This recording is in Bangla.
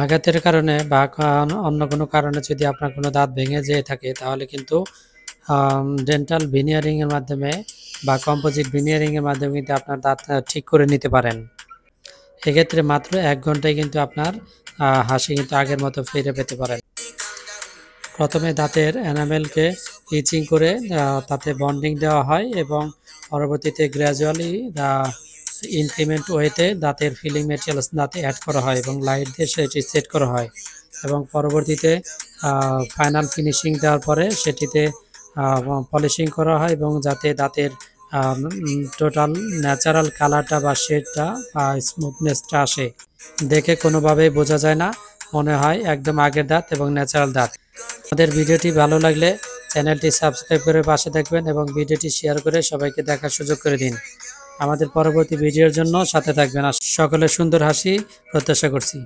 আঘাতের কারণে বা অন্য কোনো কারণে যদি আপনার কোনো দাঁত ভেঙে যেয়ে থাকে তাহলে কিন্তু ডেন্টাল ভিনিয়ারিং এর মাধ্যমে বা কম্পোজিট ভিনিয়ারিং এর মাধ্যমে কিন্তু আপনার দাঁত ঠিক করে নিতে পারেন। এক্ষেত্রে মাত্র ১ ঘন্টায় কিন্তু আপনার হাসি কিন্তু আগের মতো ফিরে পেতে পারেন। প্রথমে দাঁতের এনামেলকে ইচিং করে তাতে বন্ডিং দেওয়া হয় এবং পরবর্তীতে গ্র্যাজুয়ালি ইনক্রিমেন্ট ওয়েতে দাঁতের ফিলিং ম্যাটেরিয়ালস দাঁতে অ্যাড করা হয় এবং লাইট দিয়ে সেটি সেট করা হয় এবং পরবর্তীতে ফাইনাল ফিনিশিং দেওয়ার পরে সেটিতে পলিশিং করা হয় এবং যাতে দাঁতের টোটাল ন্যাচারাল কালারটা বা শেডটা বা স্মুথনেসটা আসে। দেখে কোনোভাবেই বোঝা যায় না, মনে হয় একদম আগের দাঁত এবং ন্যাচারাল দাঁত। আমাদের ভিডিওটি ভালো লাগলে চ্যানেলটি সাবস্ক্রাইব করে পাশে থাকবেন এবং ভিডিওটি শেয়ার করে সবাইকে দেখার সুযোগ করে দিন। আমাদের পরবর্তী ভিডিওর জন্য সাথে থাকবেন। সকলের সুন্দর হাসি প্রত্যাশা করছি।